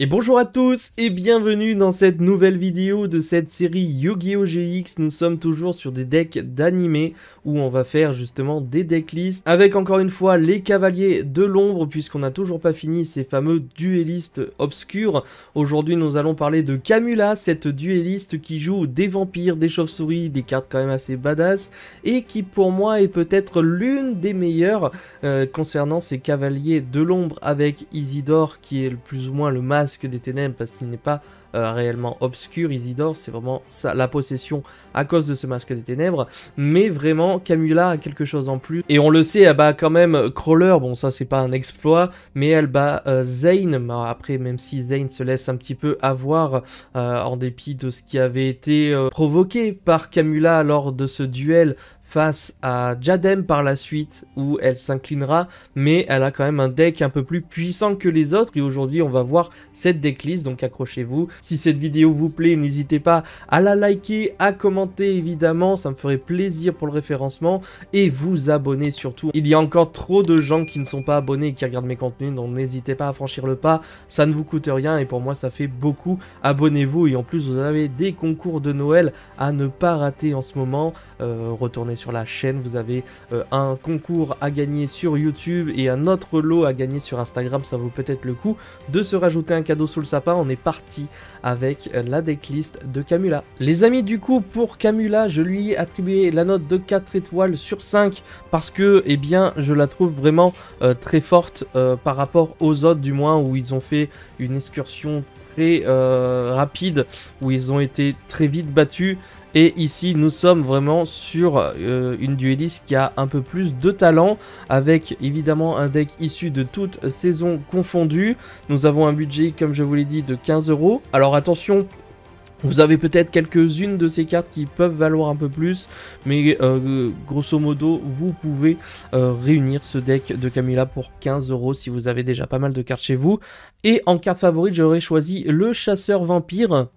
Et bonjour à tous et bienvenue dans cette nouvelle vidéo de cette série Yu-Gi-Oh! GX. Nous sommes toujours sur des decks d'animé où on va faire justement des decklists avec encore une fois les cavaliers de l'ombre puisqu'on n'a toujours pas fini ces fameux duellistes obscurs. Aujourd'hui nous allons parler de Camula, cette duelliste qui joue des vampires, des chauves-souris, des cartes quand même assez badass et qui pour moi est peut-être l'une des meilleures concernant ces cavaliers de l'ombre avec Isidore qui est le plus ou moins le masque des ténèbres parce qu'il n'est pas réellement obscur. Isidore c'est vraiment ça, la possession à cause de ce masque des ténèbres, mais vraiment Camula a quelque chose en plus et on le sait, elle bat quand même Crawler, bon ça c'est pas un exploit, mais elle bat Zane. Après même si Zane se laisse un petit peu avoir en dépit de ce qui avait été provoqué par Camula lors de ce duel face à Jadem par la suite où elle s'inclinera, mais elle a quand même un deck un peu plus puissant que les autres et aujourd'hui on va voir cette decklist, donc accrochez-vous. Si cette vidéo vous plaît, n'hésitez pas à la liker, à commenter évidemment, ça me ferait plaisir pour le référencement et vous abonner surtout. Il y a encore trop de gens qui ne sont pas abonnés et qui regardent mes contenus, donc n'hésitez pas à franchir le pas, ça ne vous coûte rien et pour moi ça fait beaucoup. Abonnez-vous et en plus vous avez des concours de Noël à ne pas rater en ce moment. Retournez sur la chaîne, vous avez un concours à gagner sur YouTube et un autre lot à gagner sur Instagram, ça vaut peut-être le coup de se rajouter un cadeau sous le sapin. On est parti avec la decklist de Camula. Les amis, du coup pour Camula, je lui ai attribué la note de 4 étoiles sur 5 parce que eh bien je la trouve vraiment très forte par rapport aux autres, du moins où ils ont fait une excursion très rapide, où ils ont été très vite battus. Et ici, nous sommes vraiment sur une dueliste qui a un peu plus de talent, avec évidemment un deck issu de toutes saisons confondues. Nous avons un budget, comme je vous l'ai dit, de 15 €. Alors attention, vous avez peut-être quelques-unes de ces cartes qui peuvent valoir un peu plus, mais grosso modo, vous pouvez réunir ce deck de Camula pour 15 € si vous avez déjà pas mal de cartes chez vous. Et en carte favorite, j'aurais choisi le chasseur vampire,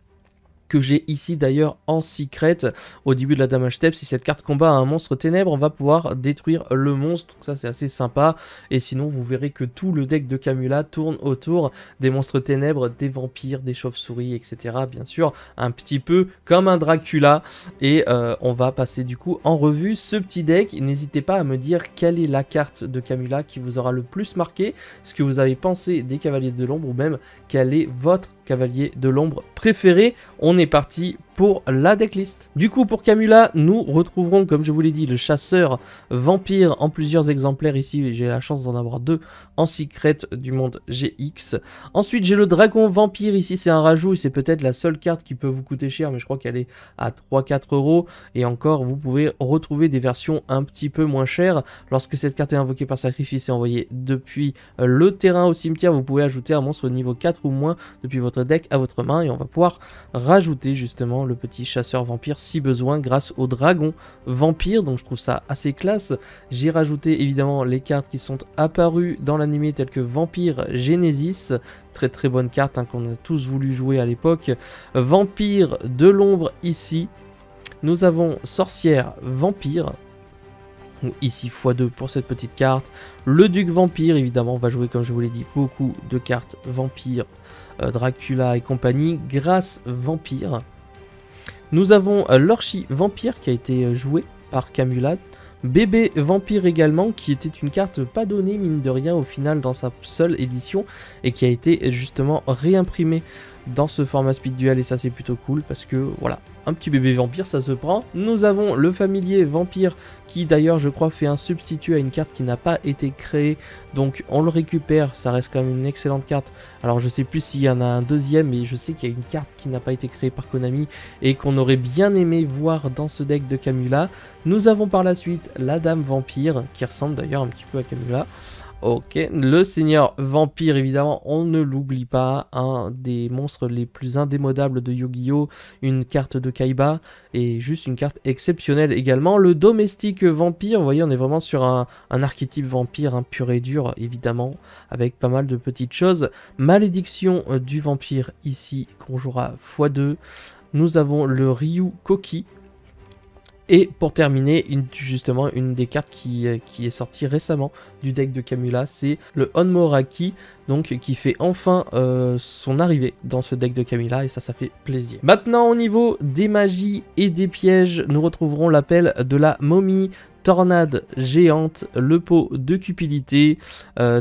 que j'ai ici d'ailleurs en secret au début de la damage step. Si cette carte combat un monstre ténèbres, on va pouvoir détruire le monstre, donc ça c'est assez sympa. Et sinon vous verrez que tout le deck de Camula tourne autour des monstres ténèbres, des vampires, des chauves-souris, etc. Bien sûr, un petit peu comme un Dracula. Et on va passer du coup en revue ce petit deck. N'hésitez pas à me dire quelle est la carte de Camula qui vous aura le plus marqué, ce que vous avez pensé des Cavaliers de l'Ombre, ou même quel est votre cavalier de l'ombre préféré. On est parti pour la decklist. Du coup pour Camula, nous retrouverons comme je vous l'ai dit le chasseur vampire en plusieurs exemplaires ici. J'ai la chance d'en avoir deux en secret du monde GX. Ensuite j'ai le dragon vampire, ici c'est un rajout et c'est peut-être la seule carte qui peut vous coûter cher, mais je crois qu'elle est à 3-4 € et encore vous pouvez retrouver des versions un petit peu moins chères. Lorsque cette carte est invoquée par sacrifice et envoyée depuis le terrain au cimetière, vous pouvez ajouter un monstre niveau 4 ou moins depuis votre deck à votre main et on va pouvoir rajouter justement le petit chasseur vampire si besoin grâce au dragon vampire, donc je trouve ça assez classe. J'ai rajouté évidemment les cartes qui sont apparues dans l'anime telles que Vampire Genesis, très très bonne carte hein, qu'on a tous voulu jouer à l'époque. Vampire de l'ombre ici, nous avons Sorcière Vampire, ici x2 pour cette petite carte. Le duc vampire, évidemment, on va jouer comme je vous l'ai dit beaucoup de cartes vampire, Dracula et compagnie, grâce vampire. Nous avons l'Orchi vampire qui a été joué par Camula. Bébé vampire également, qui était une carte pas donnée mine de rien au final dans sa seule édition et qui a été justement réimprimée dans ce format speed duel et ça c'est plutôt cool parce que voilà, un petit bébé vampire ça se prend. Nous avons le familier vampire qui d'ailleurs je crois fait un substitut à une carte qui n'a pas été créée, donc on le récupère, ça reste quand même une excellente carte. Alors je sais plus s'il y en a un deuxième, mais je sais qu'il y a une carte qui n'a pas été créée par Konami et qu'on aurait bien aimé voir dans ce deck de Camula. Nous avons par la suite la dame vampire qui ressemble d'ailleurs un petit peu à Camula. Ok, le seigneur vampire évidemment, on ne l'oublie pas, un des monstres les plus indémodables de Yu-Gi-Oh, une carte de Kaiba et juste une carte exceptionnelle également. Le domestique vampire, vous voyez on est vraiment sur un archétype vampire, un pur et dur évidemment, avec pas mal de petites choses. Malédiction du vampire ici qu'on jouera x2. Nous avons le Ryu Koki. Et pour terminer, justement, une des cartes qui est sortie récemment du deck de Camula, c'est le Onmoraki, donc qui fait enfin son arrivée dans ce deck de Camula, et ça fait plaisir. Maintenant, au niveau des magies et des pièges, nous retrouverons l'appel de la momie, tornade géante, le pot de cupidité,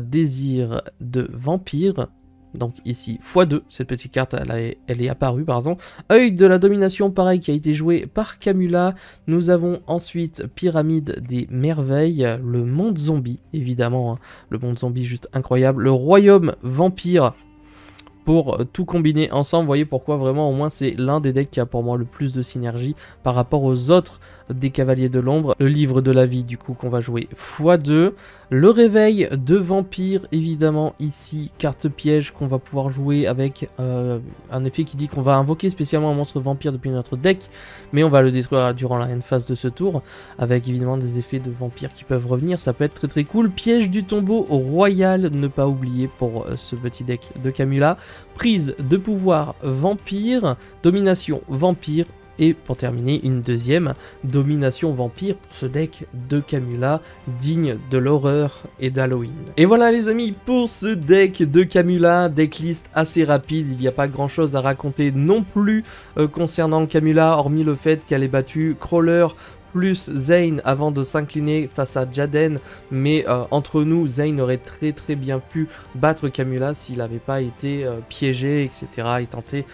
désir de vampire. Donc ici, x2, cette petite carte, elle est apparue, pardon. Œil de la domination, pareil, qui a été joué par Camula. Nous avons ensuite Pyramide des merveilles, le monde zombie, évidemment, hein. Le monde zombie, juste incroyable. Le royaume vampire, pour tout combiner ensemble. Vous voyez pourquoi vraiment, au moins, c'est l'un des decks qui a pour moi le plus de synergie par rapport aux autres des cavaliers de l'ombre. Le livre de la vie, du coup, qu'on va jouer x2. Le réveil de vampire, évidemment, ici, carte piège qu'on va pouvoir jouer avec un effet qui dit qu'on va invoquer spécialement un monstre vampire depuis notre deck, mais on va le détruire durant la end phase de ce tour, avec évidemment des effets de vampire qui peuvent revenir. Ça peut être très très cool. Piège du tombeau royal, ne pas oublier pour ce petit deck de Camula. Prise de pouvoir vampire, domination vampire, et pour terminer, une deuxième domination vampire pour ce deck de Camula, digne de l'horreur et d'Halloween. Et voilà les amis, pour ce deck de Camula, decklist assez rapide, il n'y a pas grand chose à raconter non plus concernant Camula, hormis le fait qu'elle ait battu Crawler plus Zane avant de s'incliner face à Jaden, mais entre nous, Zane aurait très bien pu battre Camula s'il n'avait pas été piégé, etc. et tenté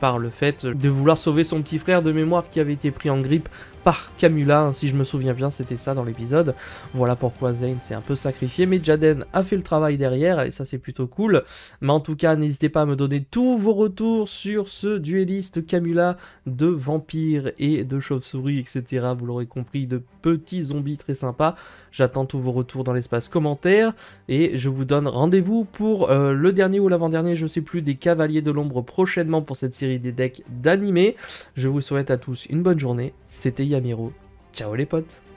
par le fait de vouloir sauver son petit frère de mémoire qui avait été pris en grippe par Camula, hein, si je me souviens bien, c'était ça dans l'épisode. Voilà pourquoi Zane s'est un peu sacrifié, mais Jaden a fait le travail derrière, et ça c'est plutôt cool. Mais en tout cas, n'hésitez pas à me donner tous vos retours sur ce dueliste Camula de vampires et de chauves-souris, etc. Vous l'aurez compris, de petits zombies très sympas. J'attends tous vos retours dans l'espace commentaire, et je vous donne rendez-vous pour le dernier ou l'avant-dernier, je sais plus, des Cavaliers de l'Ombre prochainement pour cette série des decks d'animés. Je vous souhaite à tous une bonne journée, c'était Yamiro, ciao les potes.